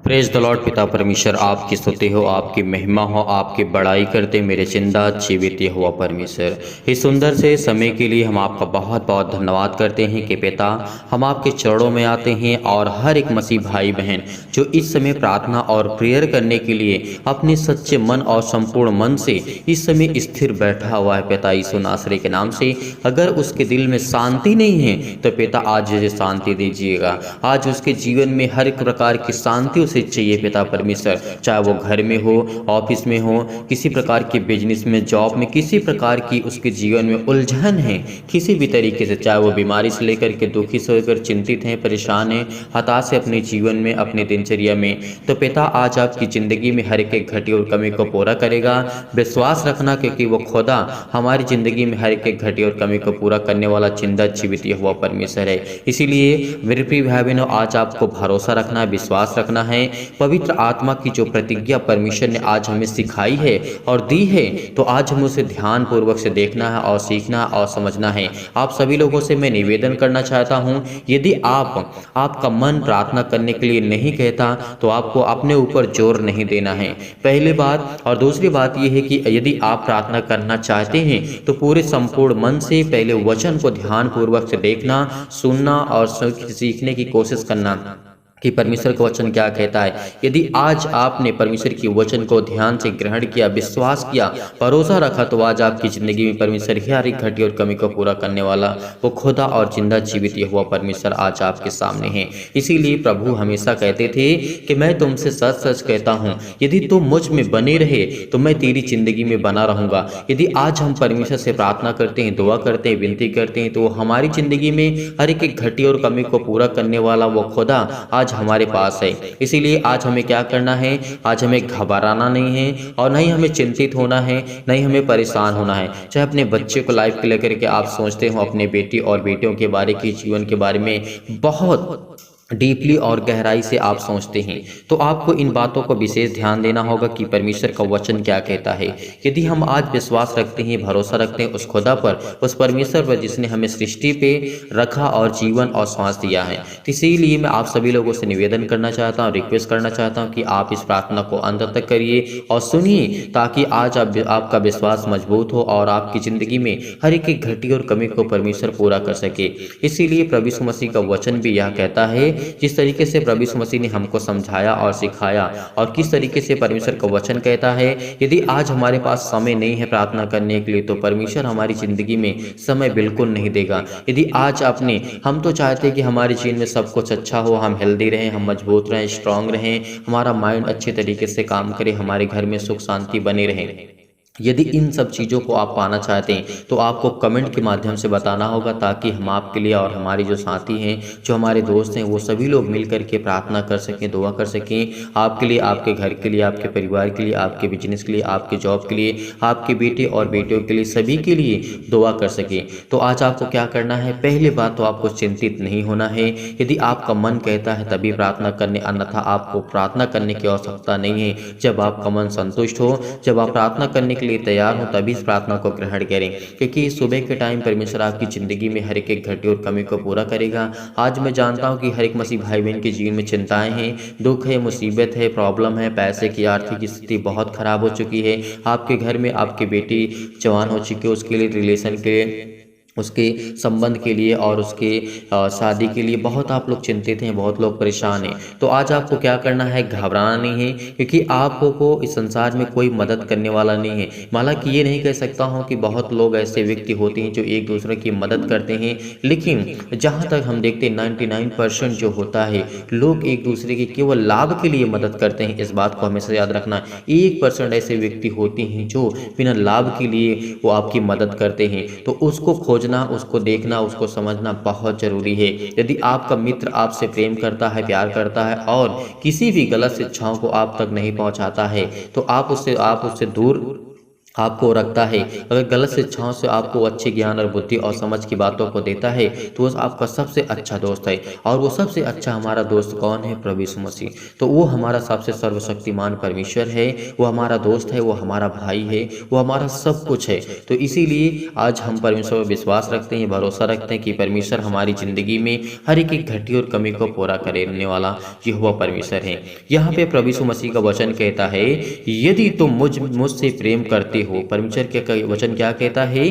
Praise the Lord. पिता परमेश्वर आपकी स्तुति हो, आपकी महिमा हो, आपकी बड़ाई करते मेरे जिंदा जीवित हुआ परमेश्वर। इस सुंदर से समय के लिए हम आपका बहुत बहुत धन्यवाद करते हैं कि पिता हम आपके चरणों में आते हैं और हर एक मसीह भाई बहन जो इस समय प्रार्थना और प्रेयर करने के लिए अपने सच्चे मन और संपूर्ण मन से इस समय स्थिर बैठा हुआ है पिता यीशु नासरी के नाम से, अगर उसके दिल में शांति नहीं है तो पिता आज उसे शांति दीजिएगा। आज उसके जीवन में हर एक प्रकार की शांति उसे चाहिए पिता परमेश्वर, चाहे वो घर में हो, ऑफिस में हो, किसी प्रकार के बिजनेस में, जॉब में, किसी प्रकार की उसके जीवन में उलझन है किसी भी तरीके से, चाहे वो बीमारी से लेकर के दुखी से होकर चिंतित हैं, परेशान हैं, हताश है अपने जीवन में, अपने दिनचर्या में, तो पिता आज आपकी ज़िंदगी में हर एक घटी और कमी को पूरा करेगा। विश्वास रखना क्योंकि वो खुदा हमारी ज़िंदगी में हर एक घटी और कमी को पूरा करने वाला जिंदा जीवित हुआ परमेश्वर है। इसीलिए मेरे प्रिय भाई बहनों, आज आपको भरोसा रखना है, विश्वास रखना है। पवित्र आत्मा की जो प्रतिज्ञा परमेश्वर ने आज हमें सिखाई है और दी है, तो आज हमें उसे ध्यान पूर्वक से देखना है और सीखना और समझना है। आप सभी लोगों से मैं निवेदन करना चाहता हूं, यदि आपका मन प्रार्थना करने के लिए नहीं कहता तो आपको अपने ऊपर जोर नहीं देना है, पहली बात। और दूसरी बात यह है कि यदि आप प्रार्थना करना चाहते हैं तो पूरे संपूर्ण मन से पहले वचन को ध्यान पूर्वक से देखना, सुनना और सीखने की कोशिश करना कि परमेश्वर का वचन क्या कहता है। यदि आज आपने परमेश्वर की वचन को ध्यान से ग्रहण किया, विश्वास किया, भरोसा रखा, तो आज आपकी जिंदगी में परमेश्वर हर एक घटी और कमी को पूरा करने वाला वो खुदा और जिंदा जीवित हुआ परमेश्वर आज आपके सामने है। इसीलिए प्रभु हमेशा कहते थे कि मैं तुमसे सच सच कहता हूँ, यदि तुम मुझ में बने रहे तो मैं तेरी जिंदगी में बना रहूंगा। यदि आज हम परमेश्वर से प्रार्थना करते हैं, दुआ करते हैं, विनती करते हैं, तो हमारी जिंदगी में हर एक घटी और कमी को पूरा करने वाला वो खुदा आज हमारे पास है। इसीलिए आज हमें क्या करना है, आज हमें घबराना नहीं है और नहीं हमें चिंतित होना है, नहीं हमें परेशान होना है। चाहे अपने बच्चे को लाइफ के लेकर के आप सोचते हो, अपने बेटी और बेटियों के बारे की जीवन के बारे में बहुत डीपली और गहराई से आप सोचते हैं, तो आपको इन बातों को विशेष ध्यान देना होगा कि परमेश्वर का वचन क्या कहता है। यदि हम आज विश्वास रखते हैं, भरोसा रखते हैं उस खुदा पर, उस परमेश्वर पर जिसने हमें सृष्टि पे रखा और जीवन और श्वास दिया है, तो इसीलिए मैं आप सभी लोगों से निवेदन करना चाहता हूँ, रिक्वेस्ट करना चाहता हूँ कि आप इस प्रार्थना को अंत तक करिए और सुनिए, ताकि आज आपका विश्वास मजबूत हो और आपकी ज़िंदगी में हर एक घटी और कमी को परमेश्वर पूरा कर सके। इसीलिए प्रभु यीशु मसीह का वचन भी यह कहता है, जिस तरीके से प्रभु यीशु मसीह ने हमको समझाया और सिखाया और किस तरीके से परमेश्वर का वचन कहता है, यदि आज हमारे पास समय नहीं है प्रार्थना करने के लिए तो परमेश्वर हमारी जिंदगी में समय बिल्कुल नहीं देगा। यदि आज हम तो चाहते हैं कि हमारे जीवन में सब कुछ अच्छा हो, हम हेल्दी रहें, हम मजबूत रहें, स्ट्रांग रहें, हमारा माइंड अच्छे तरीके से काम करे, हमारे घर में सुख शांति बने रहे। यदि इन सब चीज़ों को आप पाना चाहते हैं तो आपको कमेंट के माध्यम से बताना होगा, ताकि हम आपके लिए और हमारे जो साथी हैं, जो हमारे दोस्त हैं, वो सभी लोग मिल करके प्रार्थना कर सकें, दुआ कर सकें आपके लिए, आपके घर के लिए, आपके परिवार के लिए, आपके बिजनेस के लिए, आपके जॉब के लिए, आपके बेटे और बेटियों के लिए, सभी के लिए दुआ कर सकें। तो आज आपको क्या करना है, पहली बात तो आपको चिंतित नहीं होना है। यदि आपका मन कहता है तभी प्रार्थना करने, अन्यथा आपको प्रार्थना करने की आवश्यकता नहीं है। जब आपका मन संतुष्ट हो, जब आप प्रार्थना करने लिए तैयार हो, तभी इस प्रार्थना को ग्रहण करें, क्योंकि सुबह के टाइम परमेश्वर आपकी जिंदगी में हर एक घटी और कमी को पूरा करेगा। आज मैं जानता हूं कि हर एक मसीह भाई बहन के जीवन में चिंताएं हैं, दुख है, मुसीबत है, प्रॉब्लम है, पैसे की आर्थिक स्थिति बहुत खराब हो चुकी है, आपके घर में आपकी बेटी जवान हो चुकी है, उसके लिए रिलेशन के उसके संबंध के लिए और उसके शादी के लिए बहुत आप लोग चिंतित हैं, बहुत लोग परेशान हैं। तो आज आपको क्या करना है, घबराना नहीं है, क्योंकि आपको इस संसार में कोई मदद करने वाला नहीं है। हालांकि ये नहीं कह सकता हूँ कि बहुत लोग ऐसे व्यक्ति होते हैं जो एक दूसरे की मदद करते हैं, लेकिन जहाँ तक हम देखते हैं 99% जो होता है, लोग एक दूसरे की केवल लाभ के लिए मदद करते हैं। इस बात को हमेशा याद रखना। 1% ऐसे व्यक्ति होते हैं जो बिना लाभ के लिए वो आपकी मदद करते हैं, तो उसको उसको देखना, उसको समझना बहुत जरूरी है। यदि आपका मित्र आपसे प्रेम करता है, प्यार करता है और किसी भी गलत शिक्षाओं को आप तक नहीं पहुंचाता है, तो आप उससे दूर आपको रखता है, अगर गलत शिक्षाओं से आपको अच्छे ज्ञान और बुद्धि और समझ की बातों को देता है, तो वो आपका सबसे अच्छा दोस्त है। और वो सबसे अच्छा हमारा दोस्त कौन है? प्रभु यीशु मसीह। तो वो हमारा सबसे सर्वशक्तिमान परमेश्वर है, वो हमारा दोस्त है, वो हमारा भाई है, वो हमारा सब कुछ है। तो इसीलिए आज हम परमेश्वर पर विश्वास रखते हैं, भरोसा रखते हैं कि परमेश्वर हमारी ज़िंदगी में हर एक घटी और कमी को पूरा करने वाला यहोवा परमेश्वर है। यहाँ पे प्रभु यीशु मसीह का वचन कहता है, यदि तुम मुझसे प्रेम करते हो, परमेश्वर के वचन क्या कहता है?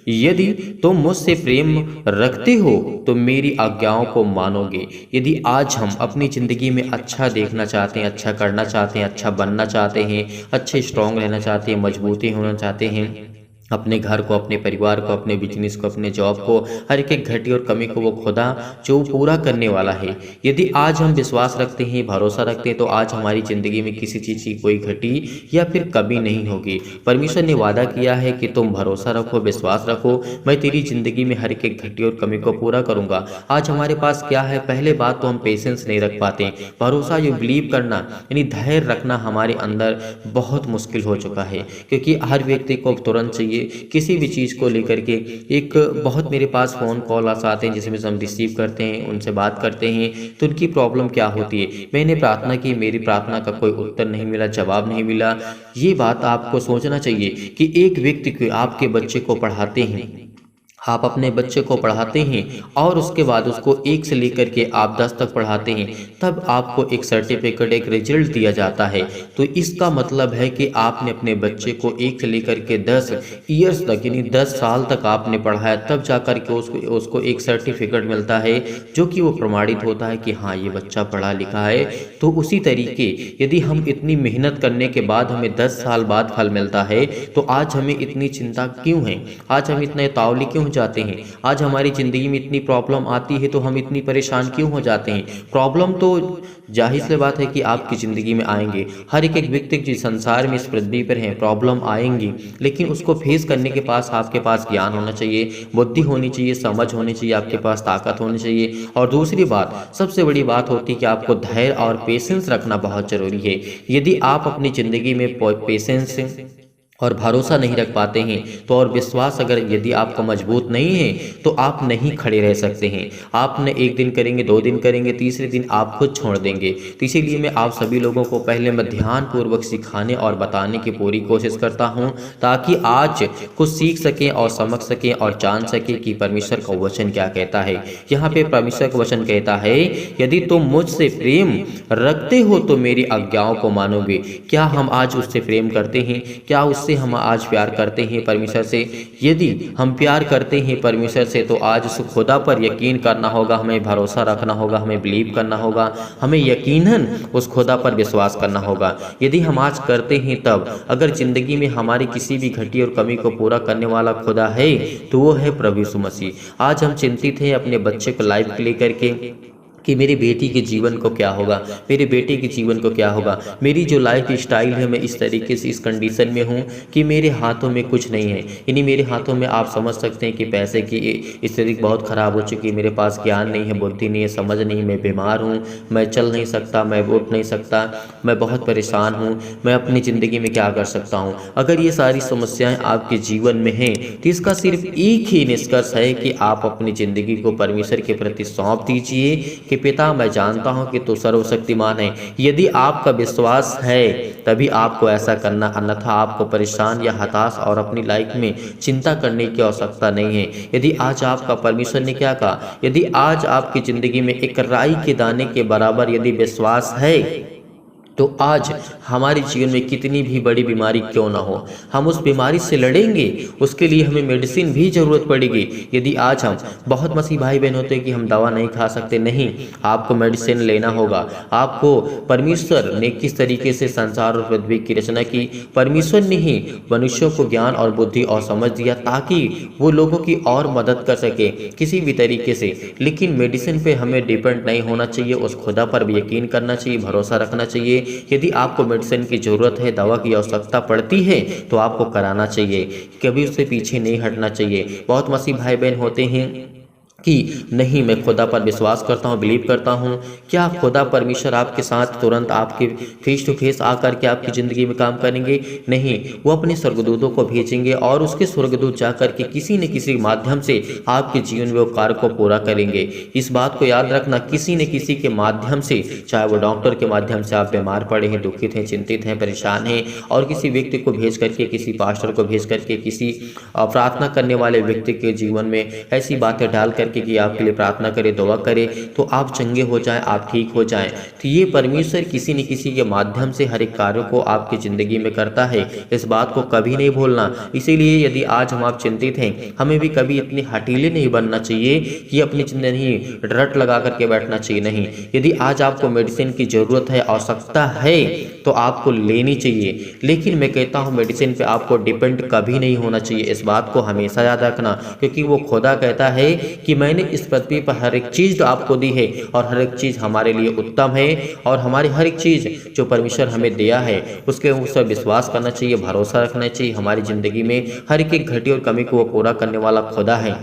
यदि तुम मुझसे प्रेम रखते हो तो मेरी आज्ञाओं को मानोगे। यदि आज हम अपनी ज़िंदगी में अच्छा देखना चाहते हैं, अच्छा करना चाहते हैं, अच्छा बनना चाहते हैं, अच्छे स्ट्रांग रहना चाहते हैं, मजबूती होना चाहते हैं, अपने घर को, अपने परिवार को, अपने बिजनेस को, अपने जॉब को, हर एक घटी और कमी को वो खुदा जो पूरा करने वाला है, यदि आज हम विश्वास रखते हैं, भरोसा रखते हैं, तो आज हमारी ज़िंदगी में किसी चीज़ की कोई घटी या फिर कमी नहीं होगी। परमेश्वर ने वादा किया है कि तुम भरोसा रखो, विश्वास रखो, मैं तेरी ज़िंदगी में हर एक घटी और कमी को पूरा करूँगा। आज हमारे पास क्या है? पहले बात तो हम पेशेंस नहीं रख पाते। भरोसा जो बिलीव करना यानी धैर्य रखना हमारे अंदर बहुत मुश्किल हो चुका है, क्योंकि हर व्यक्ति को तुरंत चाहिए किसी भी चीज़ को लेकर के। एक बहुत मेरे पास फ़ोन कॉल आते हैं जिसमें हम रिसीव करते हैं, उनसे बात करते हैं, तो उनकी प्रॉब्लम क्या होती है। मैंने प्रार्थना की, मेरी प्रार्थना का कोई उत्तर नहीं मिला, जवाब नहीं मिला। ये बात आपको सोचना चाहिए कि एक व्यक्ति को, आपके बच्चे को पढ़ाते हैं, आप अपने बच्चे को पढ़ाते हैं और उसके बाद उसको 1 से लेकर के आप 10 तक पढ़ाते हैं, तब आपको एक सर्टिफिकेट, एक रिजल्ट दिया जाता है। तो इसका मतलब है कि आपने अपने बच्चे को 1 से लेकर के 10 ईयर्स तक यानी 10 साल तक आपने पढ़ाया, तब जा कर के उसको एक सर्टिफिकेट मिलता है जो कि वो प्रमाणित होता है कि हाँ, ये बच्चा पढ़ा लिखा है। तो उसी तरीके यदि हम इतनी मेहनत करने के बाद हमें 10 साल बाद फल मिलता है, तो आज हमें इतनी चिंता क्यों है? आज हम इतने तावली क्यों जाते हैं? आज हमारी ज़िंदगी में इतनी प्रॉब्लम आती है तो हम इतनी परेशान क्यों हो जाते हैं? प्रॉब्लम तो जाहिर सी बात है कि आपकी ज़िंदगी में आएंगे। हर एक व्यक्ति जिस संसार में, इस पृथ्वी पर है, प्रॉब्लम आएंगी, लेकिन उसको फेस करने के पास आपके पास ज्ञान होना चाहिए, बुद्धि होनी चाहिए, समझ होनी चाहिए, आपके पास ताकत होनी चाहिए। और दूसरी बात, सबसे बड़ी बात होती है कि आपको धैर्य और पेशेंस रखना बहुत ज़रूरी है। यदि आप अपनी ज़िंदगी में पेशेंस और भरोसा नहीं रख पाते हैं, तो और विश्वास अगर यदि आपका मजबूत नहीं है, तो आप नहीं खड़े रह सकते हैं। आपने 1 दिन करेंगे, 2 दिन करेंगे, तीसरे दिन आप खुद छोड़ देंगे। तो इसीलिए मैं आप सभी लोगों को पहले मैं ध्यानपूर्वक सिखाने और बताने की पूरी कोशिश करता हूं, ताकि आज कुछ सीख सकें और समझ सकें और जान सकें कि परमेश्वर का वचन क्या कहता है। यहाँ पे परमेश्वर का वचन कहता है, यदि तुम मुझसे प्रेम रखते हो तो मेरी आज्ञाओं को मानोगे। क्या हम आज उससे प्रेम करते हैं? क्या उससे हम आज प्यार करते हैं परमेश्वर से? यदि हम प्यार करते हैं परमेश्वर से, तो आज उस खुदा पर यकीन करना होगा, हमें भरोसा रखना होगा, हमें बिलीव करना होगा, हमें यकीनन उस खुदा पर विश्वास करना होगा। यदि हम आज करते हैं, तब अगर ज़िंदगी में हमारी किसी भी घटी और कमी को पूरा करने वाला खुदा है, तो वो है प्रभु यीशु मसीह। आज हम चिंतित हैं अपने बच्चे को लाइफ को लेकर के कि मेरी बेटी के जीवन को क्या होगा, मेरे बेटे के जीवन को क्या होगा। मेरी जो लाइफ स्टाइल है, मैं इस तरीके से, इस कंडीशन में हूँ कि मेरे हाथों में कुछ नहीं है। यानी मेरे हाथों में आप समझ सकते हैं कि पैसे की स्थिति बहुत ख़राब हो चुकी है, मेरे पास ज्ञान नहीं है, बुद्धि नहीं है, समझ नहीं, मैं बीमार हूँ, मैं चल नहीं सकता, मैं उठ नहीं सकता, मैं बहुत परेशान हूँ, मैं अपनी ज़िंदगी में क्या कर सकता हूँ। अगर ये सारी समस्याएँ आपके जीवन में हैं, तो इसका सिर्फ एक ही निष्कर्ष है कि आप अपनी ज़िंदगी को परमेश्वर के प्रति सौंप दीजिए कि पिता, मैं जानता हूं कि तू सर्वशक्तिमान है। यदि आपका विश्वास है तभी आपको ऐसा करना, अन्यथा आपको परेशान या हताश और अपनी लाइफ में चिंता करने की आवश्यकता नहीं है। यदि आज आपका परमेश्वर ने क्या कहा, यदि आज आपकी ज़िंदगी में एक राई के दाने के बराबर यदि विश्वास है, तो आज हमारे जीवन में कितनी भी बड़ी बीमारी क्यों ना हो, हम उस बीमारी से लड़ेंगे। उसके लिए हमें मेडिसिन भी ज़रूरत पड़ेगी। यदि आज हम, बहुत मसीह भाई बहन होते हैं कि हम दवा नहीं खा सकते, नहीं, आपको मेडिसिन लेना होगा। आपको परमेश्वर ने किस तरीके से संसार और पृथ्वी की रचना की, परमेश्वर ने ही मनुष्यों को ज्ञान और बुद्धि और समझ दिया ताकि वो लोगों की और मदद कर सके किसी भी तरीके से। लेकिन मेडिसिन पे हमें डिपेंड नहीं होना चाहिए, उस खुदा पर भी यकीन करना चाहिए, भरोसा रखना चाहिए। यदि आपको मेडिसिन की ज़रूरत है, दवा की आवश्यकता पड़ती है, तो आपको कराना चाहिए, कभी उससे पीछे नहीं हटना चाहिए। बहुत मसीह भाई बहन होते हैं कि नहीं, मैं खुदा पर विश्वास करता हूँ, बिलीव करता हूँ, क्या खुदा परमेश्वर आपके साथ तुरंत आपके फेस टू फेस आकर के आपकी ज़िंदगी में काम करेंगे? नहीं, वो अपने स्वर्गदूतों को भेजेंगे और उसके स्वर्गदूत जाकर के किसी न किसी माध्यम से आपके जीवन में वो कार्य को पूरा करेंगे। इस बात को याद रखना, किसी न किसी के माध्यम से, चाहे वो डॉक्टर के माध्यम से आप बीमार पड़े हैं, दुखित हैं, चिंतित हैं, परेशान हैं, और किसी व्यक्ति को भेज करके, किसी पास्टर को भेज करके, किसी प्रार्थना करने वाले व्यक्ति के जीवन में ऐसी बातें डाल करके कि आपके लिए प्रार्थना करे, दुआ करे, तो आप चंगे हो जाएं, आप ठीक हो जाएं। तो ये परमेश्वर किसी न किसी के माध्यम से हर एक कार्य को आपकी ज़िंदगी में करता है। इस बात को कभी नहीं भूलना। इसीलिए यदि आज हम आप चिंतित हैं, हमें भी कभी इतने हठीले नहीं बनना चाहिए कि अपनी जिंदगी रट लगा करके बैठना चाहिए। नहीं, यदि आज आपको मेडिसिन की ज़रूरत है, आवश्यकता है, तो आपको लेनी चाहिए। लेकिन मैं कहता हूँ मेडिसिन पे आपको डिपेंड कभी नहीं होना चाहिए। इस बात को हमेशा याद रखना, क्योंकि वो खुदा कहता है कि मैंने इस पृथ्वी पर हर एक चीज़ जो आपको दी है और हर एक चीज़ हमारे लिए उत्तम है, और हमारी हर एक चीज़ जो परमेश्वर हमें दिया है उसके उस पर विश्वास करना चाहिए, भरोसा रखना चाहिए। हमारी ज़िंदगी में हर एक घटी और कमी को वो पूरा करने वाला खुदा है।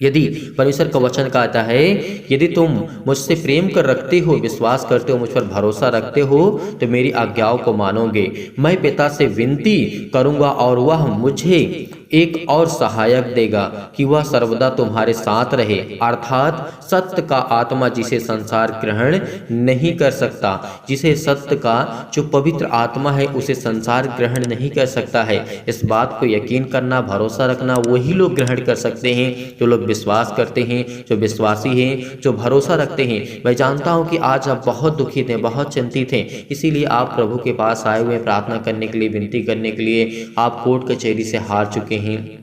यदि परमेश्वर का वचन कहता है, यदि तुम मुझसे प्रेम कर रखते हो, विश्वास करते हो, मुझ पर भरोसा रखते हो, तो मेरी आज्ञाओं को मानोगे। मैं पिता से विनती करूंगा और वह मुझे एक और सहायक देगा कि वह सर्वदा तुम्हारे साथ रहे, अर्थात सत्य का आत्मा, जिसे संसार ग्रहण नहीं कर सकता। जिसे सत्य का जो पवित्र आत्मा है उसे संसार ग्रहण नहीं कर सकता है। इस बात को यकीन करना, भरोसा रखना, वही लोग ग्रहण कर सकते हैं जो लोग विश्वास करते हैं, जो विश्वासी हैं, जो भरोसा रखते हैं। मैं जानता हूं कि आज आप बहुत दुखित हैं, बहुत चिंतित हैं, इसीलिए आप प्रभु के पास आए हुए हैं प्रार्थना करने के लिए, विनती करने के लिए। आप कोर्ट कचहरी से हार चुके हैं,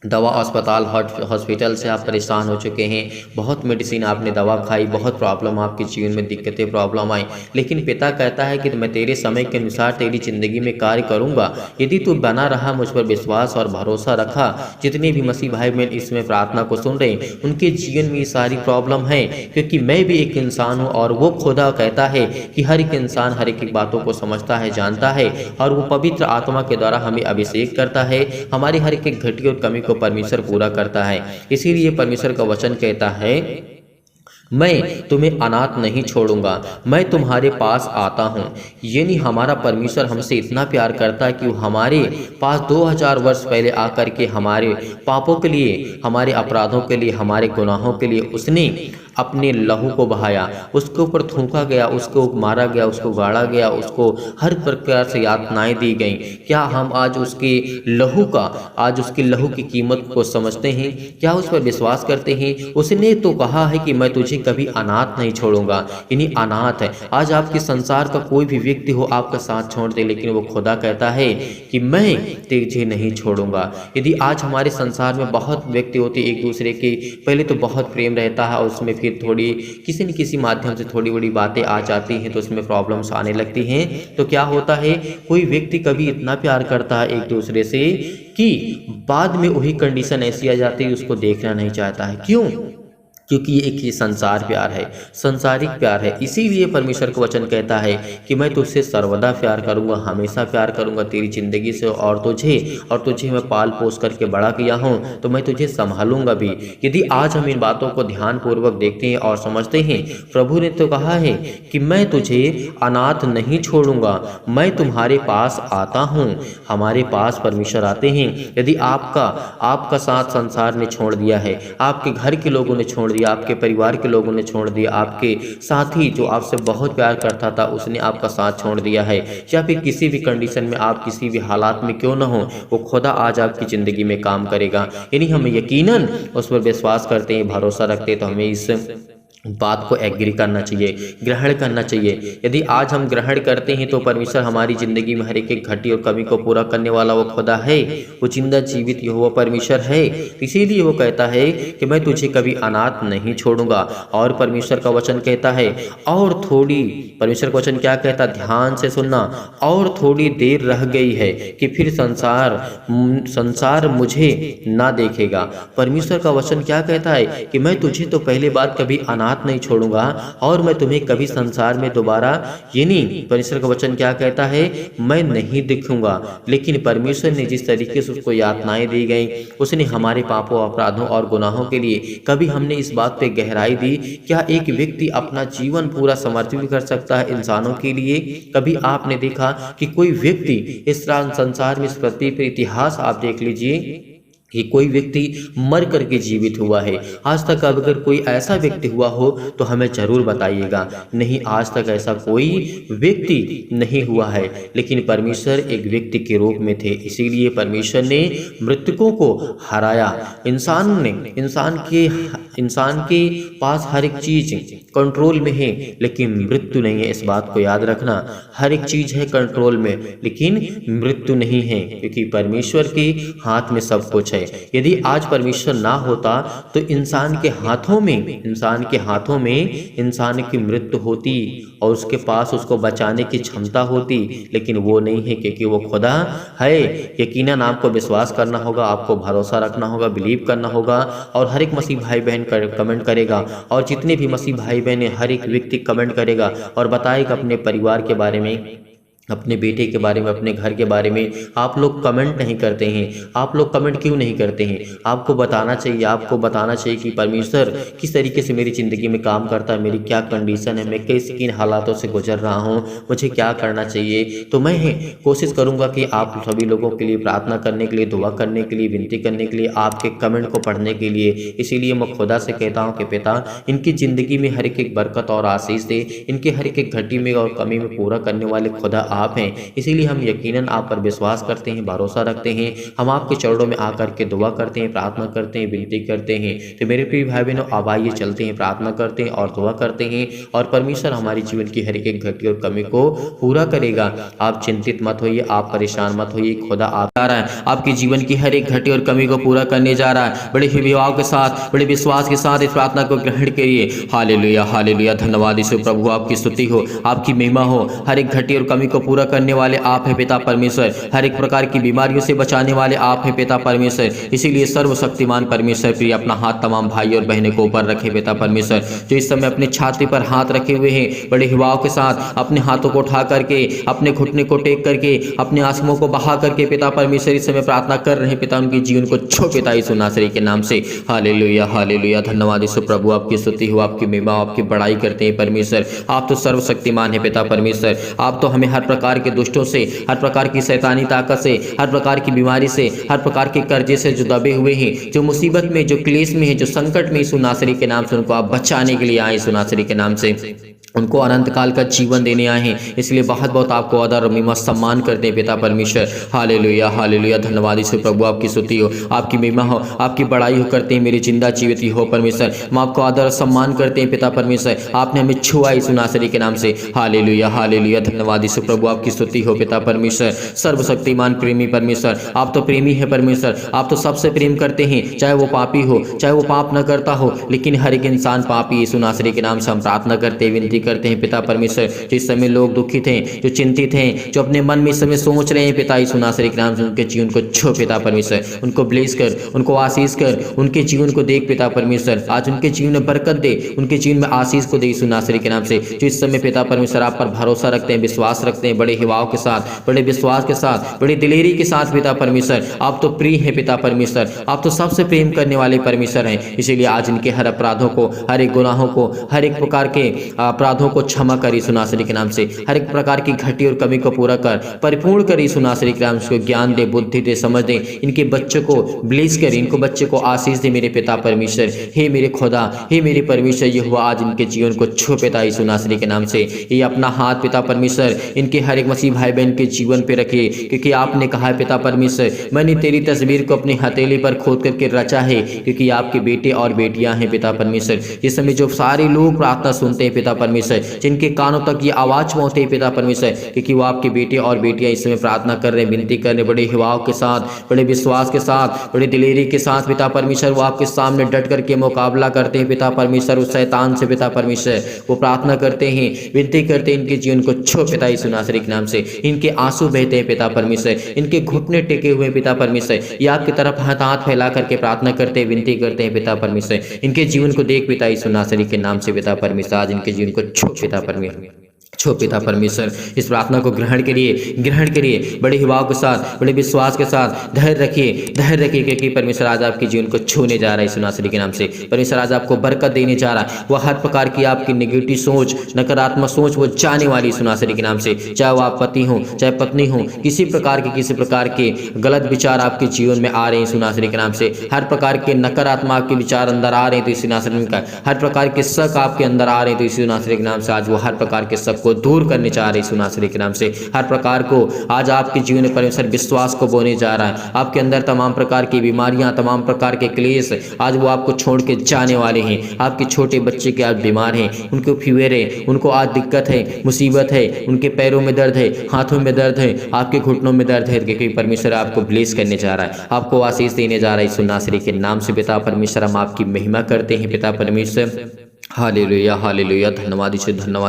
दवा अस्पताल हॉस्पिटल से आप परेशान हो चुके हैं, बहुत मेडिसिन आपने दवा खाई, बहुत प्रॉब्लम आपके जीवन में दिक्कतें प्रॉब्लम आई, लेकिन पिता कहता है कि मैं तेरे समय के अनुसार तेरी ज़िंदगी में कार्य करूंगा। यदि तू बना रहा, मुझ पर विश्वास और भरोसा रखा। जितने भी मसीह भाई बहन इसमें प्रार्थना को सुन रहे हैं, उनके जीवन में ये सारी प्रॉब्लम है, क्योंकि मैं भी एक इंसान हूँ और वो खुदा कहता है कि हर एक इंसान हर एक बातों को समझता है, जानता है, और वो पवित्र आत्मा के द्वारा हमें अभिषेक करता है, हमारी हर एक घटी और कमी को परमेश्वर पूरा करता है। इसीलिए परमेश्वर का वचन कहता है, मैं तुम्हें अनाथ नहीं छोड़ूंगा, मैं तुम्हारे पास आता हूँ। यानी हमारा परमेश्वर हमसे इतना प्यार करता है कि वो हमारे पास 2000 वर्ष पहले आकर के हमारे पापों के लिए, हमारे अपराधों के लिए, हमारे गुनाहों के लिए उसने अपने लहू को बहाया, उसके ऊपर थूका गया, उसको मारा गया, उसको गाड़ा गया, उसको हर प्रकार से यातनाएं दी गई। क्या हम आज उसके लहू का, आज उसके लहू की कीमत को समझते हैं? क्या उस पर विश्वास करते हैं? उसने तो कहा है कि मैं तुझे कभी अनाथ नहीं छोड़ूंगा, यानी अनाथ है। आज आपके संसार का कोई भी व्यक्ति हो आपका साथ छोड़ दे, लेकिन वो खुदा कहता है कि मैं तुझे नहीं छोड़ूंगा। यदि आज हमारे संसार में बहुत व्यक्ति होते, एक दूसरे के पहले तो बहुत प्रेम रहता है और उसमें फिर थोड़ी किसी न किसी माध्यम से थोड़ी बड़ी बातें आ जाती हैं तो उसमें प्रॉब्लम्स आने लगती हैं। तो क्या होता है, कोई व्यक्ति कभी इतना प्यार करता है एक दूसरे से कि बाद में वही कंडीशन ऐसी आ जाती है उसको देखना नहीं चाहता है। क्यों? क्योंकि ये एक ही संसार प्यार है, संसारिक प्यार है। इसीलिए परमेश्वर का वचन कहता है कि मैं तुझसे सर्वदा प्यार करूंगा, हमेशा प्यार करूंगा तेरी जिंदगी से, और तुझे मैं पाल पोस करके बड़ा किया हूँ, तो मैं तुझे संभालूंगा भी। यदि आज हम इन बातों को ध्यानपूर्वक देखते हैं और समझते हैं, प्रभु ने तो कहा है कि मैं तुझे अनाथ नहीं छोड़ूंगा, मैं तुम्हारे पास आता हूँ। हमारे पास परमेश्वर आते हैं। यदि आपका साथ संसार ने छोड़ दिया है, आपके घर के लोगों ने छोड़ दिया, आपके परिवार के लोगों ने छोड़ दिया, आपके साथी जो आपसे बहुत प्यार करता था उसने आपका साथ छोड़ दिया है, या फिर किसी भी कंडीशन में आप किसी भी हालात में क्यों ना हो, वो खुदा आज आपकी ज़िंदगी में काम करेगा। यानी हम यकीनन उस पर विश्वास करते हैं, भरोसा रखते हैं, तो हमें इस बात को एग्री करना चाहिए, ग्रहण करना चाहिए। यदि आज हम ग्रहण करते हैं तो परमेश्वर हमारी ज़िंदगी में हर एक घटी और कमी को पूरा करने वाला वो खुदा है, वो जिंदा जीवित यहोवा परमेश्वर है। इसीलिए वो कहता है कि मैं तुझे कभी अनाथ नहीं छोड़ूंगा। और परमेश्वर का वचन कहता है, और थोड़ी, परमेश्वर का वचन क्या कहता, ध्यान से सुनना, और थोड़ी देर रह गई है कि फिर संसार मुझे ना देखेगा। परमेश्वर का वचन क्या कहता है कि मैं तुझे तो पहले बात कभी अनाथ हाथ नहीं छोड़ूंगा और मैं तुम्हें कभी संसार में दोबारा, यानी परमेश्वर का वचन क्या कहता है, मैं नहीं दिखूंगा। लेकिन परमेश्वर ने जिस तरीके से उसको यातनाएं दी गई, उसने हमारे पापों, अपराधों और गुनाहों के लिए, कभी हमने इस बात पे गहराई दी, क्या एक व्यक्ति अपना जीवन पूरा समर्पित कर सकता है इंसानों के लिए? कभी आपने देखा कि कोई व्यक्ति इस संसार में, इस पृथ्वी पर इतिहास आप देख लीजिए कि कोई व्यक्ति मर करके जीवित हुआ है? आज तक अगर कोई ऐसा व्यक्ति हुआ हो तो हमें जरूर बताइएगा। नहीं, आज तक ऐसा कोई व्यक्ति नहीं हुआ है। लेकिन परमेश्वर एक व्यक्ति के रूप में थे, इसीलिए परमेश्वर ने मृतकों को हराया। इंसान के पास हर एक चीज कंट्रोल में है, लेकिन मृत्यु नहीं है। इस बात को याद रखना, हर एक चीज है कंट्रोल में, लेकिन मृत्यु नहीं है, क्योंकि परमेश्वर के हाथ में सब कुछ है। यदि आज परमेश्वर ना होता तो इंसान के हाथों में इंसान की मृत्यु होती और उसके पास उसको बचाने की क्षमता होती, लेकिन वो नहीं है, क्योंकि वो खुदा है। यकीनन आपको विश्वास करना होगा, आपको भरोसा रखना होगा, बिलीव करना होगा। और हर एक मसीह भाई बहन कमेंट करेगा, और जितने भी मसीह भाई बहन है, हर एक व्यक्ति कमेंट करेगा और बताएगा अपने परिवार के बारे में, अपने बेटे के बारे में, अपने घर के बारे में। आप लोग कमेंट नहीं करते हैं। आप लोग कमेंट क्यों नहीं करते हैं? आपको बताना चाहिए कि परमेश्वर किस तरीके से मेरी ज़िंदगी में काम करता है, मेरी क्या कंडीशन है, मैं किन हालातों से गुजर रहा हूँ, मुझे क्या करना चाहिए। तो मैं कोशिश करूँगा कि आप सभी लोगों के लिए प्रार्थना करने के लिए, दुआ करने के लिए, विनती करने के लिए, आपके कमेंट को पढ़ने के लिए। इसीलिए मैं खुदा से कहता हूँ कि पिता, इनकी ज़िंदगी में हर एक बरकत और आशीष दे, इनके हर एक घटी में और कमी में पूरा करने वाले खुदा आप हैं। इसीलिए हम यकीनन आप पर विश्वास करते हैं, भरोसा रखते हैं। हम आपके चरणों में आकर के दुआ करते हैं, प्रार्थना करते हैं, विनती करते हैं। तो मेरे प्रिय भाई बहनों, अब आइए चलते हैं, प्रार्थना करते हैं और दुआ करते हैं, और परमेश्वर हमारी जीवन की हर एक घटी और कमी को पूरा करेगा। आप चिंतित मत होइए, आप परेशान मत होइए। खुदा आप आ रहा है, आपकी जीवन की हर एक घटी और कमी को पूरा करने जा रहा है। बड़े ही विभाव के साथ, बड़े विश्वास के साथ इस प्रार्थना को ग्रहण करिए। Hallelujah, hallelujah. धन्यवाद यीशु प्रभु, आपकी स्तुति हो, आपकी महिमा हो। हर एक घटी और कमी को पूरा करने वाले आप हैं पिता परमेश्वर। हर एक प्रकार की बीमारियों से बचाने वाले आप हैं पिता परमेश्वर। इसीलिए सर्वशक्तिमान परमेश्वर प्रिय अपना हाथ तमाम भाई और बहनों को ऊपर रखे पिता परमेश्वर, जो इस समय अपने छाती पर हाथ रखे हुए हैं। बड़े हिवाव के साथ अपने हाथों को उठा करके, अपने घुटने को टेक करके, अपने आंसुओं को बहा करके पिता परमेश्वर इस समय प्रार्थना कर रहे हैं। पिता उनके जीवन को छो पिता यीशु नासरी के नाम से। Hallelujah, hallelujah. धन्यवाद यीशु प्रभु, आपकी स्तुति हो, आपकी महिमा, आपकी बड़ाई करते हैं परमेश्वर। आप तो सर्वशक्तिमान है पिता परमेश्वर। आप तो हमें हर प्रकार के दुष्टों से, हर प्रकार की शैतानी ताकत से, हर प्रकार की बीमारी से, हर प्रकार के कर्जे से जो दबे हुए हैं, जो मुसीबत में, जो क्लेश में है, जो संकट में, यीशु नासरी के नाम से उनको आप बचाने के लिए आए। यीशु नासरी के नाम से उनको अनंत काल का जीवन देने आए हैं। इसलिए बहुत बहुत आपको आदर और महिमा सम्मान करते हैं पिता परमेश्वर। Hallelujah, hallelujah. धन्यवाद यीशु प्रभु, आपकी स्तुति हो, आपकी महिमा हो, आपकी बड़ाई हो करते हैं मेरे जिंदा जीवित हो परमेश्वर। हम आपको आदर और सम्मान करते हैं पिता परमेश्वर। आपने हमें छुआ यीशु नासरी के नाम से। Hallelujah, hallelujah. धन्यवाद यीशु प्रभु, आपकी स्तुति हो पिता परमेश्वर। सर्वशक्तिमान प्रेमी परमेश्वर, आप तो प्रेमी है परमेश्वर। आप तो सबसे प्रेम करते हैं, चाहे वो पापी हो, चाहे वो पाप न करता हो, लेकिन हर एक इंसान पापी। यीशु नासरी के नाम से हम प्रार्थना करते हैं, विनती करते हैं पिता परमेश्वर। जो इस समय लोग दुखित हैं, जो चिंतित हैं, जो अपने मन में इस समय सोच रहे हैं पिता यीशु नासरी के नाम से, उनके जीवन को छो पिता परमेश्वर। उनको ब्लेस कर, उनको आशीष कर, उनके जीवन को देख पिता परमेश्वर। आज उनके जीवन में बरकत दे, उनके जीवन में आशीष को दे यीशु नासरी के नाम से। जो इस समय पिता परमेश्वर आप पर भरोसा रखते हैं, विश्वास रखते हैं, बड़े हिवाव के साथ, बड़े विश्वास के साथ, बड़ी दिलेरी के साथ पिता परमेश्वर। आप तो प्रिय हैं पिता परमेश्वर। आप तो सबसे प्रेम करने वाले परमेश्वर हैं। इसीलिए आज इनके हर अपराधों को, हर एक गुनाहों को, हर एक प्रकार के अपराधों को क्षमा कर यीशु नासरी के नाम से। हर एक प्रकार की घटी और कमी को पूरा कर, परिपूर्ण कर यीशु नासरी के नाम से। ज्ञान दे, बुद्धि दे, समझ दे, इनके बच्चों को ब्लेस कर, इनको बच्चे को आशीष दे मेरे पिता परमेश्वर। हे मेरे खुदा, हे मेरे परमेश्वर, ये हुआ आज इनके जीवन को छू पिता यीशु नासरी के नाम से। ये अपना हाथ पिता परमेश्वर इनके हर एक मसीह भाई बहन के जीवन पे रखे, क्योंकि आपने कहा है पिता परमेश्वर, मैंने तेरी तस्वीर को अपनी हथेली पर खोद करके रचा है, क्योंकि आपके बेटे और बेटियां हैं पिता परमेश्वर। इस समय जो सारे लोग प्रार्थना सुनते हैं पिता परमेश्वर, परमेश्वर, जिनके कानों तक ये आवाज़ पहुँचती है पिता परमेश्वर, क्योंकि वो आपके बेटे और बेटियाँ इस समय प्रार्थना कर रहे हैं, विनती कर रहे हैं, बड़े हिवाव के साथ, बड़े विश्वास के साथ, बड़े दिलेरी के साथ पिता परमेश्वर वो आपके सामने डट करके मुकाबला करते हैं पिता परमेश्वर उस शैतान से पिता परमेश्वर। वो प्रार्थना करते हैं, विनती करते हैं, इनके जीवन को छो पिता यीशु नासरी के नाम से। इनके आंसू बहते हैं पिता परमेश्वर, इनके घुटने टेके हुए पिता परमेश्वर, ये आपकी तरफ हाथ फैला करके प्रार्थना करते हैं, विनती करते हैं पिता परमेश्वर। इनके जीवन को देख पिता यीशु नासरी के नाम से पिता परमेश्वर, आज इनके जीवन को छो पिता परमेश्वर, छो पिता परमेश्वर। इस प्रार्थना को ग्रहण करिए बड़े हिवाव के साथ, बड़े विश्वास के साथ। धैर्य रखिए क्योंकि परमेश्वर आज आपके जीवन को छूने जा रहा है यीशु नासरी के नाम से। परमेश्वर आज आपको बरकत देने जा रहा है। वह हर प्रकार की आपकी नेगेटिव सोच, नकारात्मक सोच वो जाने वाली यीशु नासरी के नाम से। चाहे वो आप पति हो, चाहे पत्नी हो, किसी प्रकार के गलत विचार आपके जीवन में आ रहे हैं यीशु नासरी के नाम से। हर प्रकार के नकारात्मक आपके विचार अंदर आ रहे हैं तो यीशु नासरी का, हर प्रकार के शक आपके अंदर आ रहे हैं तो यीशु नासरी के नाम से आज वो हर प्रकार के शक को दूर करने जा रहे हैं यीशु नासरी के नाम से। हर प्रकार को आज आपके जीवन में परमेश्वर विश्वास को बोने जा रहा है। आपके अंदर तमाम प्रकार की बीमारियां, तमाम प्रकार के क्लेश आज वो आपको छोड़ के जाने वाले हैं। आपके छोटे बच्चे के आज बीमार हैं, उनको फीवर है, उनको आज दिक्कत है, मुसीबत है, उनके पैरों में दर्द है, हाथों में दर्द है, आपके घुटनों में दर्द है, क्योंकि परमेश्वर आपको ब्लेस करने जा रहा है, आपको आशीष देने जा रहा है यीशु नासरी के नाम से। पिता परमेश्वर हम आपकी महिमा करते हैं पिता परमेश्वर। हालेलुया हालेलुया, धन्यवाद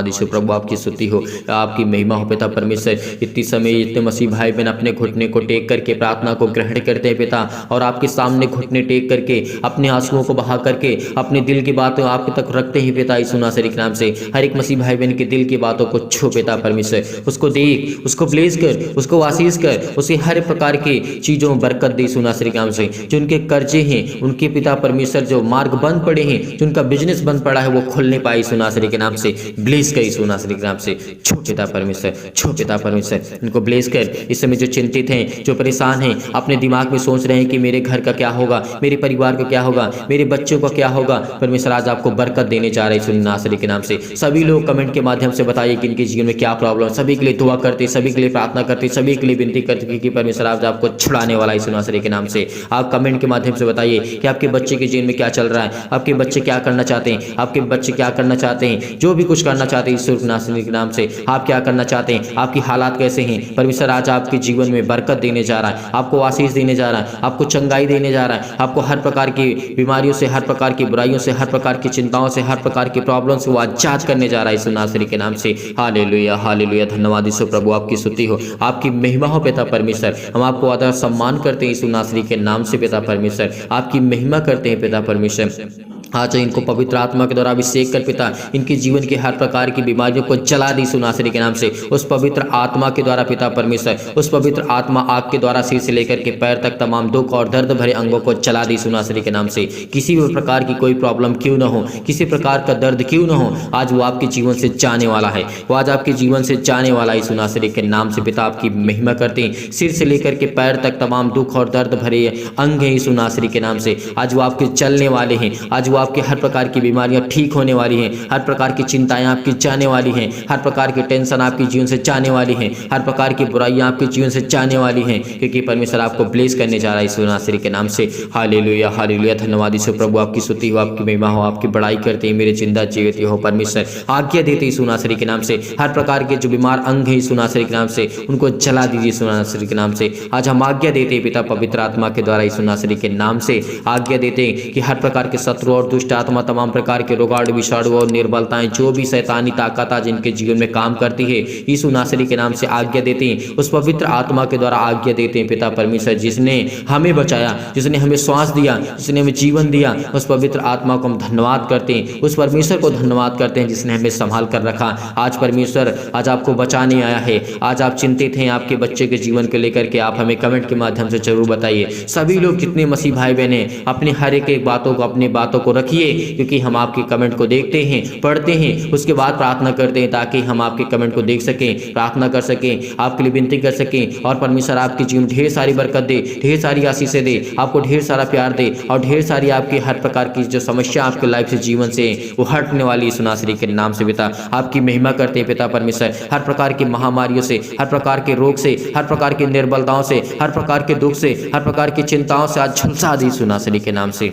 यीशु प्रभु, आपकी स्तुति हो, आपकी महिमा हो पिता परमेश्वर। इतनी समय इतने मसीह भाई बहन अपने घुटने को टेक करके प्रार्थना को ग्रहण करते हैं पिता, और आपके सामने घुटने टेक करके अपने आंसुओं को बहा करके अपने दिल की बातें आपके तक रखते हैं पिता यीशु नासरी के नाम से। हर एक मसीह भाई बहन के दिल की बातों को छू पिता परमेश्वर, उसको देख, उसको ब्लेस कर, उसको आशीष कर, उसे हर प्रकार की चीज़ों में बरकत दे यीशु नासरी के नाम से। जो उनके कर्जे हैं, उनके पिता परमेश्वर जो मार्ग बंद पड़े हैं, जो उनका बिजनेस बंद पड़ा है वो खुलने पाए यीशु नासरी के नाम से। ब्लेस कर यीशु नासरी के नाम से, छो पिता परमेश्वर, छो पिता परमेश्वर, उनको ब्लेस कर। इस समय जो चिंतित हैं, जो परेशान हैं, अपने दिमाग में सोच रहे हैं कि मेरे घर का क्या होगा, मेरे परिवार का क्या होगा, मेरे बच्चों का क्या होगा, परमेश्वर आज आपको बरकत देने जा रहे हैं यीशु नासरी के नाम से। सभी लोग कमेंट के माध्यम से बताइए कि इनके जीवन में क्या प्रॉब्लम, सभी के लिए दुआ करते, सभी के लिए प्रार्थना करते, सभी के लिए विनती करते कि परमेश्वर आज आपको छुड़ाने वाला है यीशु नासरी के नाम से। आप कमेंट के माध्यम से बताइए कि आपके बच्चे के जीवन में क्या चल रहा है, आपके बच्चे क्या करना चाहते हैं, आपके बच्चे क्या करना चाहते हैं, जो भी कुछ करना चाहते हैं यीशु नासरी के नाम से। आप क्या करना चाहते हैं, आपकी हालात कैसे हैं, परमेश्वर आज आपके जीवन में बरकत देने जा रहा है, आपको आशीष देने जा रहा है, आपको चंगाई देने जा रहा है, आपको हर प्रकार की बीमारियों से, हर प्रकार की बुराइयों से, हर प्रकार की चिंताओं से, हर प्रकार की प्रॉब्लम से वो आजाद करने जा रहा है यीशु नासरी के नाम से। हालेलुया हालेलुया, धन्यवाद यीशु प्रभु, आपकी स्तुति हो, आपकी महिमा हो पिता परमेश्वर। हम आपको आदर सम्मान करते हैं यीशु नासरी के नाम से पिता परमेश्वर, आपकी महिमा करते हैं पिता परमेश्वर। आज इनको पवित्र आत्मा के द्वारा अभिषेक कर पिता, इनके जीवन की हर प्रकार की बीमारियों को जला दी यीशु नासरी के नाम से। उस पवित्र आत्मा के द्वारा पिता परमेश्वर, उस पवित्र आत्मा आग के द्वारा सिर से लेकर के पैर तक तमाम दुख और दर्द भरे अंगों को जला दी यीशु नासरी के नाम से। किसी भी प्रकार की कोई प्रॉब्लम क्यों ना हो, किसी प्रकार का दर्द क्यों ना हो, आज वो आपके जीवन से जाने वाला है, वो आज आपके जीवन से जाने वाला है यीशु नासरी के नाम से। पिता आपकी महिमा करते हैं, सिर से लेकर के पैर तक तमाम दुख और दर्द भरे अंग हैं यीशु नासरी के नाम से। आज वो आपके चलने वाले हैं, आज वो आपके हर प्रकार की बीमारियां ठीक होने वाली हैं, हर प्रकार की चिंताएं आपकी जाने वाली हैं, हर प्रकार की टेंशन आपके जीवन से जाने वाली हैं, हर प्रकार की बुराइयां आपके जीवन से जाने वाली हैं, क्योंकि परमेश्वर आपको ब्लेस करने जा रहा है यीशु नासरी के नाम से। हालेलुया हालेलुया, धन्यवाद यीशु प्रभु, आपकी स्तुति हो, आपकी महिमा हो, आपकी बड़ाई करते हैं मेरे जिंदा जीवित हो परमेश्वर। आज्ञा देते यीशु नासरी के नाम से, हर प्रकार के जो बीमार अंग है यीशु नासरी के नाम से उनको जला दीजिए यीशु नासरी के नाम से। आज हम आज्ञा देते हैं पिता पवित्र आत्मा के द्वारा यीशु नासरी के नाम से आज्ञा देते हैं कि हर प्रकार के शत्रु और दुष्ट आत्मा, तमाम प्रकार के रोगाणु विषाणु और निर्बलताएं, जो भी शैतानी ताकत आज जिनके जीवन में काम करती है, यीशु नासरी के नाम से आज्ञा देते हैं। उस पवित्र आत्मा के द्वारा आज्ञा देते हैं पिता परमेश्वर, जिसने हमें बचाया, जिसने हमें श्वास दिया, जिसने हमें जीवन दिया, उस पवित्र आत्मा को हम धन्यवाद करते हैं, उस परमेश्वर को धन्यवाद करते हैं जिसने हमें संभाल कर रखा। आज परमेश्वर आज आपको बचाने आया है। आज आप चिंतित हैं आपके बच्चे के जीवन को लेकर के, आप हमें कमेंट के माध्यम से जरूर बताइए। सभी लोग जितने मसीह भाई बहन हैं, अपने हर एक बातों को, अपनी बातों को रखिए, क्योंकि हम आपके कमेंट को देखते हैं, पढ़ते हैं, उसके बाद प्रार्थना करते हैं, ताकि हम आपके कमेंट को देख सकें, प्रार्थना कर सकें, आपके लिए विनती कर सकें, और परमेश्वर आपके जीवन में ढेर सारी बरकत दे, ढेर सारी आशीषें दे, आपको ढेर सारा प्यार दे, और ढेर सारी आपकी हर प्रकार की जो समस्या आपके लाइफ से, जीवन से वो हटने वाली यीशु नासरी के नाम से पिता आपकी महिमा करते हैं पिता परमेश्वर। हर प्रकार की महामारियों से, हर प्रकार के रोग से, हर प्रकार की निर्बलताओं से, हर प्रकार के दुख से, हर प्रकार की चिंताओं से आज झुलसा दी यीशु नासरी के नाम से।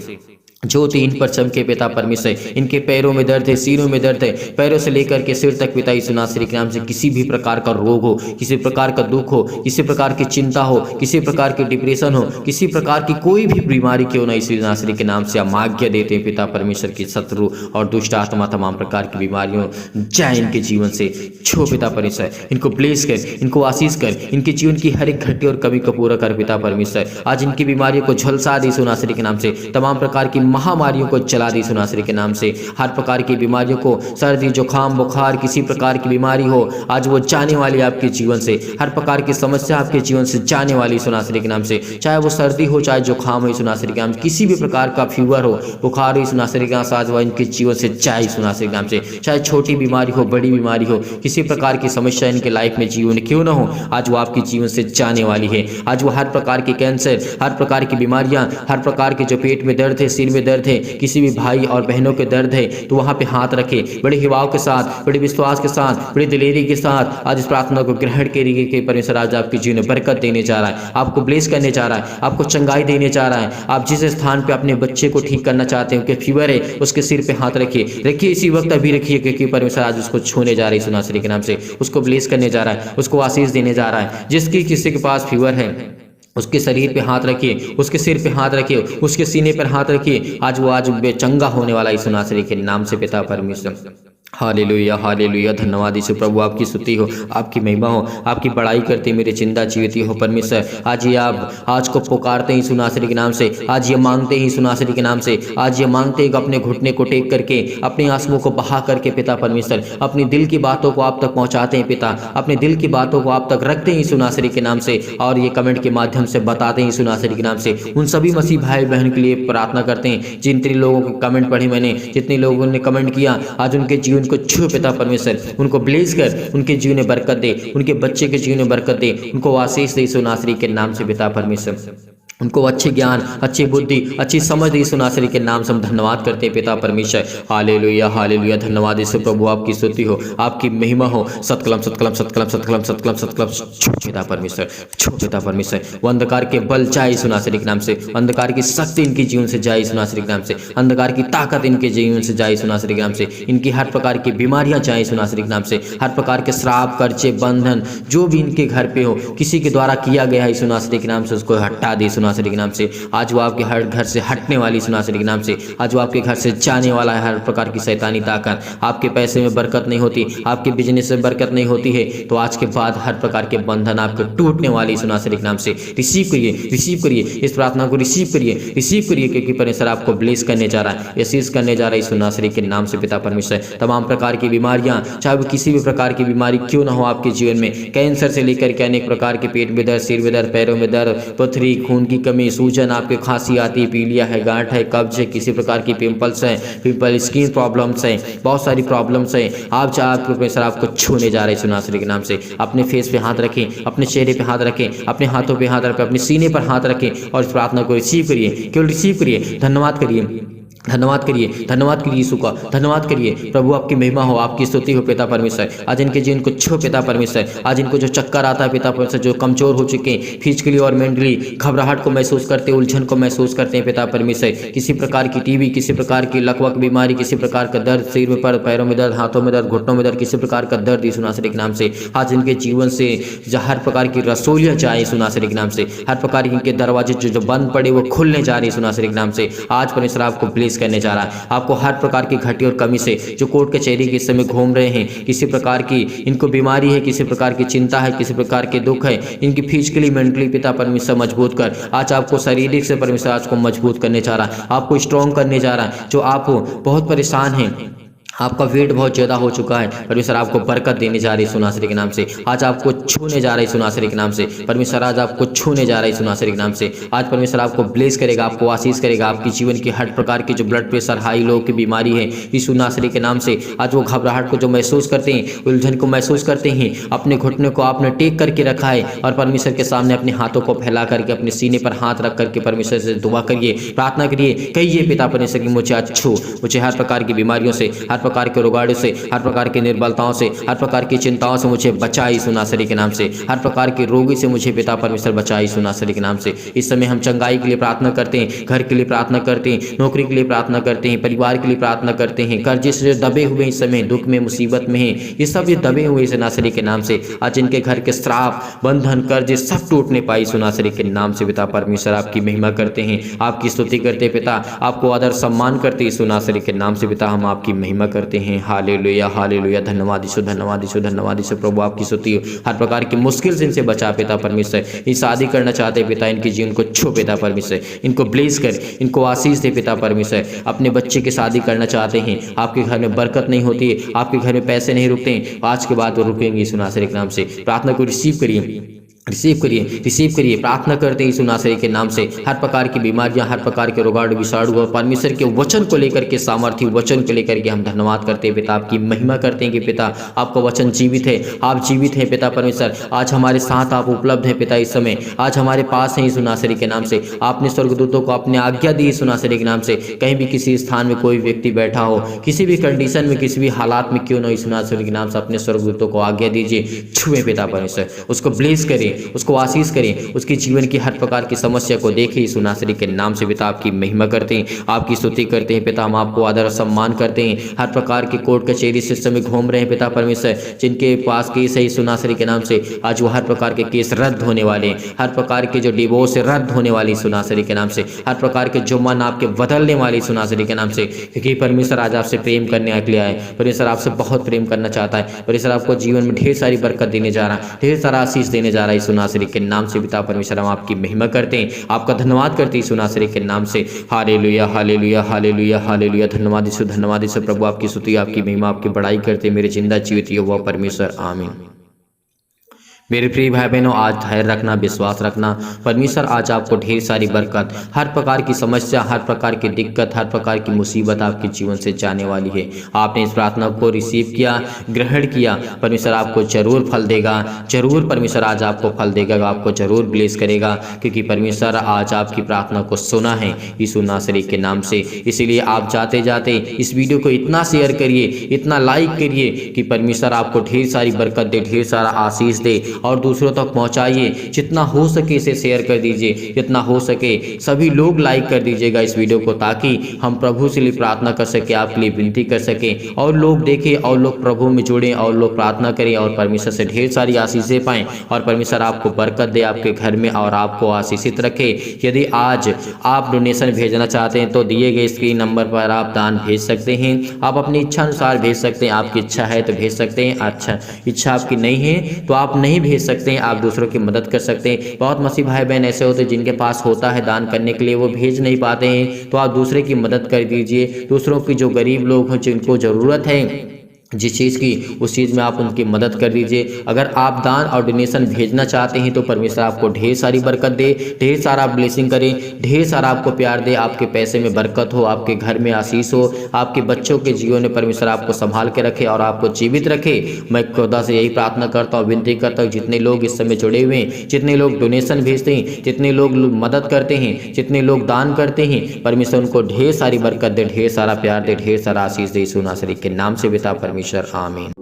ज्योति इन पर चमके पिता परमेश्वर। इनके पैरों में दर्द है, सीनों में दर्द है, पैरों से लेकर के सिर तक पिता यीशु नासरी के नाम से किसी भी प्रकार का रोग हो, किसी प्रकार का दुख हो, किसी प्रकार की चिंता हो, किसी प्रकार की डिप्रेशन हो, किसी प्रकार की कोई भी बीमारी क्यों ना यीशु नासरी के नाम से हम आज्ञा देते हैं पिता परमेश्वर की शत्रु और दुष्ट आत्मा तमाम प्रकार की बीमारियों जाए इनके जीवन से। छो पिता परमेश्वर, इनको ब्लेस कर, इनको आशीष कर, इनके जीवन की हर एक घटी और कमी को पूरा कर पिता परमेश्वर। आज इनकी बीमारियों को झलसा दे यीशु नासरी के नाम से, तमाम प्रकार की महामारियों को चला दी यीशु नासरी के नाम से। हर प्रकार की बीमारियों को, सर्दी जुकाम बुखार किसी प्रकार की बीमारी हो, आज वो जाने वाली आपके जीवन से। हर प्रकार की समस्या आपके जीवन से जाने वाली यीशु नासरी के नाम से। चाहे वो सर्दी हो, चाहे जुकाम हो, यीशु नासरी के नाम से। किसी भी प्रकार का फीवर हो, बुखार हो, यीशु नासरी के नाम से आज वो इनके जीवन से जाए यीशु नासरी के नाम से। चाहे छोटी बीमारी हो, बड़ी बीमारी हो, किसी प्रकार की समस्या इनके लाइफ में जीवन क्यों ना हो, आज वो आपके जीवन से जाने वाली है। आज वो हर प्रकार के कैंसर, हर प्रकार की बीमारियां, हर प्रकार के जो पेट में दर्द है, सिर में दर्द है, किसी भी भाई और बहनों के दर्द है, तो वहां पे हाथ रखे, बड़े हिवाव के साथ, बड़े विश्वास के साथ, बड़ी दिलेरी के साथ आज इस प्रार्थना को ग्रहण करिए कि परमेश्वर आज आपके जीवन में बरकत देने जा रहा है, आपको ब्लेस करने जा रहा है, आपको चंगाई देने जा रहा है। आप जिस स्थान पे अपने बच्चे को ठीक करना चाहते हैं, उनके फीवर है, उसके सिर पे हाथ रखिए इसी वक्त अभी रखिए, क्योंकि परमेश्वर आज उसको छूने जा रही है यीशु नासरी के नाम से, उसको ब्लेस करने जा रहा है, उसको आशीष देने जा रहा है। जिसकी किसी के पास फीवर है, उसके शरीर पे हाथ रखिए, उसके सिर पे हाथ रखिए, उसके सीने पर हाथ रखिए, आज वो आज बेचंगा होने वाला यीशु नासरी के नाम से पिता परमेश्वर। हालेलुया हालेलुया, धन्यवाद यीशु प्रभु, आपकी स्तुति हो, आपकी महिमा हो, आपकी बड़ाई करते मेरे चिंता जीवित हो परमेश्वर। आज ये आप आज को पुकारते हैं यीशु नासरी के नाम से, आज ये मांगते हैं यीशु नासरी के नाम से, आज ये मांगते हैं कि अपने घुटने को टेक करके, अपने आंसुओं को बहा करके पिता परमेश्वर अपनी दिल की बातों को आप तक पहुंचाते हैं पिता, अपने दिल की बातों को आप तक रखते हैं यीशु नासरी के नाम से, और ये कमेंट के माध्यम से बताते हैं यीशु नासरी के नाम से। उन सभी मसीह भाई बहन के लिए प्रार्थना करते हैं जितने लोगों के कमेंट पढ़े मैंने, जितने लोगों ने कमेंट किया, आज उनके जीवन को छू पिता परमेश्वर, उनको ब्लेस कर, उनके जीवन में बरकत दे, उनके बच्चे के जीवन में बरकत दे, उनको आशीष दे यीशु नासरी के नाम से पिता परमेश्वर। उनको अच्छे ज्ञान, अच्छी बुद्धि, अच्छी समझ दे यीशु नासरी के नाम से हम धन्यवाद करते हैं पिता परमेश्वर। हालेलुया हालेलुया, धन्यवाद यीशु प्रभु, आपकी स्तुति हो, आपकी महिमा हो। सतकलम सतकलम सतकलम सतकलम सतकलम सतकलम, छो पिता परमेश्वर, छो पिता परमेश्वर। वो अंधकार के बल जाए यीशु नासरी के नाम से, अंधकार की शक्ति इनके जीवन से जाए यीशु नासरी के नाम से, अंधकार की ताकत इनके जीवन से जाए यीशु नासरी के नाम से, इनकी हर प्रकार की बीमारियां जाए यीशु नासरी के नाम से, हर प्रकार के श्राप, कर्जे, बंधन जो भी इनके घर पे हो, किसी के द्वारा किया गया है यीशु नासरी के नाम से, उसको हटा दे यीशु नासरी के नाम से। आज वो आपके हर घर से हटने वाली यीशु नासरी के नाम से, आज वो आपके घर से जाने वाला है। हर प्रकार की शैतानी ताकत, आपके पैसे में बरकत नहीं होती, आपके बिजनेस में बरकत नहीं होती है, तो आज के बाद हर प्रकार के बंधन आपके टूटने वाली यीशु नासरी के नाम से। रिसीव करिए, रिसीव करिए, इस प्रार्थना को रिसीव करिए, रिसीव करिए, क्योंकि परमेश्वर आपको ब्लेस करने जा रहा है, आशीष करने जा रहा है यीशु नासरी के नाम से पिता परमेश्वर। तमाम प्रकार की बीमारियां, चाहे वो किसी भी प्रकार की बीमारी क्यों ना हो आपके जीवन में, कैंसर से लेकर के अनेक प्रकार के पेट में दर्द, सिर में दर्द, पैरों में दर्द, पथरी, खून की कमी, सूजन, आपके खांसी आती है, पीलिया है, गांठ है, कब्ज है, किसी प्रकार की पिंपल्स हैं, पिंपल, स्किन प्रॉब्लम्स हैं, बहुत सारी प्रॉब्लम्स हैं, आप चाहे परमेश्वर आपको छूने जा रहे हैं यीशु नासरी के नाम से। अपने फेस पे हाथ रखें, अपने चेहरे पे हाथ रखें, अपने हाथों पे हाथ रखें, अपने सीने पर हाथ रखें और इस प्रार्थना को रिसीव करिए, केवल रिसीव करिए। धन्यवाद करिए, धन्यवाद करिए, धन्यवाद करिए यीशु का, धन्यवाद करिए प्रभु, आपकी महिमा हो, आपकी स्तुति हो पिता परमेश्वर। आज इनके जीवन को छो पिता परमेश्वर, आज इनको जो चक्कर आता है पिता परमेश्वर, जो कमजोर हो चुके हैं फिजिकली और मेंटली, घबराहट को महसूस करते हैं, उलझन को महसूस करते हैं पिता परमेश्वर, किसी प्रकार की टीबी, किसी प्रकार की लकवक बीमारी, किसी प्रकार का दर्द, सिर में पर, पैरों में दर्द, हाथों में दर्द, घुटनों में दर्द, किसी प्रकार का दर्द यीशु नासरी के नाम से आज इनके जीवन से हर प्रकार की रसोलियाँ जाए यीशु नासरी के नाम से, हर प्रकार के दरवाजे जो बंद पड़े वो खुलने जा रहे यीशु नासरी के नाम से। आज परमेश्वर आपको ब्लेस करने जा रहा है, आपको हर प्रकार की घटी और कमी से, जो कोर्ट कचहरी के समय घूम रहे हैं, किसी प्रकार की इनको बीमारी है, किसी प्रकार की चिंता है, किसी प्रकार के दुख है, इनकी फिजिकली मेंटली पिता परमेश्वर मजबूत कर, आज आपको शारीरिक से परमेश्वर आज को मजबूत करने जा रहा है, आपको स्ट्रॉन्ग करने जा रहा है। जो आप बहुत परेशान हैं, आपका वेट बहुत ज़्यादा हो चुका है, परमेश्वर आपको बरकत देने जा रही है यीशु नासरी के नाम से। आज आपको छूने जा रहा है यीशु नासरी के नाम से, परमेश्वर आज आपको छूने जा रहा है यीशु नासरी के नाम से। आज परमेश्वर आपको ब्लेस करेगा, आपको आशीष करेगा, आपकी जीवन की हर प्रकार की जो ब्लड प्रेशर, हाई लो की बीमारी है यीशु नासरी के नाम से, आज वो घबराहट को जो महसूस करते हैं, उलझन को महसूस करते हैं, अपने घुटने को आपने टेक करके रखा है और परमेश्वर के सामने अपने हाथों को फैला करके अपने सीने पर हाथ रख करके परमेश्वर से दुआ करिए, प्रार्थना करिए, कहिए पिता परमेश्वर की मुझे आज छू, मुझे हर प्रकार की बीमारियों से, हर प्रकार के रोगाड़ों से, हर प्रकार की निर्बलताओं से, हर प्रकार की चिंताओं से मुझे बचा यीशु नासरी के नाम से। हर प्रकार के रोगी से मुझे पिता परमेश्वर बचा यीशु नासरी के नाम से। इस समय हम चंगाई के लिए प्रार्थना करते हैं, घर के लिए प्रार्थना करते हैं, नौकरी के लिए प्रार्थना करते हैं, परिवार के लिए प्रार्थना करते हैं। कर्जे से जो दबे हुए इस समय दुख में मुसीबत में हैं, ये सब ये दबे हुए यीशु नासरी के नाम से आज इनके घर के श्राप बंधन कर्जे सब टूटने पाए यीशु नासरी के नाम से। पिता परमेश्वर आपकी महिमा करते हैं, आपकी स्तुति करते हैं पिता, आपको आदर सम्मान करते यीशु नासरी के नाम से। पिता हम आपकी महिमा करते हैं। हालेलुया हालेलुया, धन्यवाद यीशु, धन्यवाद यीशु, धन्यवाद यीशु। प्रभु आपकी स्तुति हो। हर प्रकार की मुश्किल से इनसे बचा पिता परमेश्वर। ये शादी करना चाहते पिता, इनके जीवन को छू पिता परमेश्वर, इनको ब्लेस कर, इनको आशीष दे पिता परमेश्वर। अपने बच्चे की शादी करना चाहते हैं, आपके घर में बरकत नहीं होती है, आपके घर में पैसे नहीं रुकते हैं, आज के बाद वो रुकेंगे यीशु नासरी के नाम से। प्रार्थना को रिसीव करिए, रिसीव करिए, रिसीव करिए। प्रार्थना करते हैं यीशु नासरी के नाम से। हर प्रकार की बीमारियां, हर प्रकार के रोगाणु विषाणु और परमेश्वर के वचन को लेकर के, सामर्थ्य वचन को लेकर के हम धन्यवाद करते हैं पिता, आपकी महिमा करते हैं कि पिता आपका वचन जीवित है, आप जीवित हैं पिता परमेश्वर। आज हमारे साथ आप उपलब्ध हैं पिता, इस समय आज हमारे पास हैं यीशु नासरी के नाम से। आपने स्वर्गदूतों को अपने आज्ञा दी यीशु नासरी के नाम से। कहीं भी किसी स्थान में कोई व्यक्ति बैठा हो, किसी भी कंडीशन में, किसी भी हालात में क्यों न, यीशु नासरी के नाम से अपने स्वर्गदूतों को आज्ञा दीजिए, छुए पिता परमेश्वर, उसको ब्लेस करें, उसको आशीष करें, उसके जीवन की हर प्रकार की समस्या को देखें यीशु नासरी के नाम से। पिता आपकी महिमा करते हैं, आपकी स्तुति करते हैं पिता, हम आपको आदर सम्मान करते हैं। हर प्रकार की कोर्ट कचहरी से समय घूम रहे हैं पिता परमेश्वर, जिनके पास केस है यीशु नासरी के नाम से, आज वो हर प्रकार के केस रद्द होने वाले हैं। हर प्रकार के जो डिवोर्स रद्द होने वाली यीशु नासरी के नाम से, हर प्रकार के जो मन आपके बदलने वाले यीशु नासरी के नाम से, क्योंकि परमेश्वर आज आपसे प्रेम करने के लिए आए। परमेश्वर आपसे बहुत प्रेम करना चाहता है। परमेश्वर आपको जीवन में ढेर सारी बरकत देने जा रहा है, ढेर सारा आशीष देने जा रहा है यीशु नासरी के नाम से। पिता परमेश्वर हम आपकी महिमा करते हैं, आपका धन्यवाद करते हैं यीशु नासरी के नाम से। हालेलुया हालेलुया हालेलुया हालेलुया, धन्यवाद यीशु, धन्यवाद यीशु। प्रभु आपकी स्तुति, आपकी महिमा, आपकी बड़ाई करते मेरे जिंदा जीवित यहोवा परमेश्वर, आमीन। मेरे प्रिय भाई बहनों, आज धैर्य रखना, विश्वास रखना। परमेश्वर आज आपको ढेर सारी बरकत, हर प्रकार की समस्या, हर प्रकार की दिक्कत, हर प्रकार की मुसीबत आपके जीवन से जाने वाली है। आपने इस प्रार्थना को रिसीव किया, ग्रहण किया, परमेश्वर आपको जरूर फल देगा, जरूर परमेश्वर आज आपको फल देगा, आपको जरूर ब्लेस करेगा, क्योंकि परमेश्वर आज आपकी प्रार्थना को सुना है यीशु नासरी के नाम से। इसीलिए आप जाते जाते इस वीडियो को इतना शेयर करिए, इतना लाइक करिए कि परमेश्वर आपको ढेर सारी बरकत दे, ढेर सारा आशीष दे और दूसरों तक पहुंचाइए। जितना हो सके इसे शेयर कर दीजिए, जितना हो सके सभी लोग लाइक कर दीजिएगा इस वीडियो को, ताकि हम प्रभु से लिए प्रार्थना कर सके, आपके लिए विनती कर सके, और लोग देखें और लोग प्रभु में जुड़ें और लोग प्रार्थना करें और परमेश्वर से ढेर सारी आशीषें पाएं और परमेश्वर आपको बरकत दे आपके घर में और आपको आशीषित रखे। यदि आज आप डोनेशन भेजना चाहते हैं तो दिए गए स्क्रीन नंबर पर आप दान भेज सकते हैं। आप अपनी इच्छा अनुसार भेज सकते हैं, आपकी इच्छा है तो भेज सकते हैं, अच्छा इच्छा आपकी नहीं है तो आप नहीं भेज सकते हैं, आप दूसरों की मदद कर सकते हैं। बहुत मसीह भाई बहन ऐसे होते हैं जिनके पास होता है दान करने के लिए, वो भेज नहीं पाते हैं, तो आप दूसरे की मदद कर दीजिए। दूसरों की जो गरीब लोग हैं, जिनको ज़रूरत है जिस चीज़ की, उस चीज़ में आप उनकी मदद कर दीजिए। अगर आप दान और डोनेशन भेजना चाहते हैं तो परमेश्वर आपको ढेर सारी बरकत दे, ढेर सारा ब्लेसिंग करे, ढेर सारा आपको प्यार दे, आपके पैसे में बरकत हो, आपके घर में आशीष हो, आपके बच्चों के जीवन में परमेश्वर आपको संभाल के रखे और आपको जीवित रखे। मैं खुदा से यही प्रार्थना करता हूँ, विनती करता हूँ, जितने लोग इस समय जुड़े हुए हैं, जितने लोग डोनेशन भेजते हैं, जितने लोग मदद करते हैं, जितने लोग दान करते हैं, परमेश्वर उनको ढेर सारी बरकत दे, ढेर सारा प्यार दे, ढेर सारा आशीष दे यीशु नासरी के नाम से। पिता परमेश्वर, आमीन।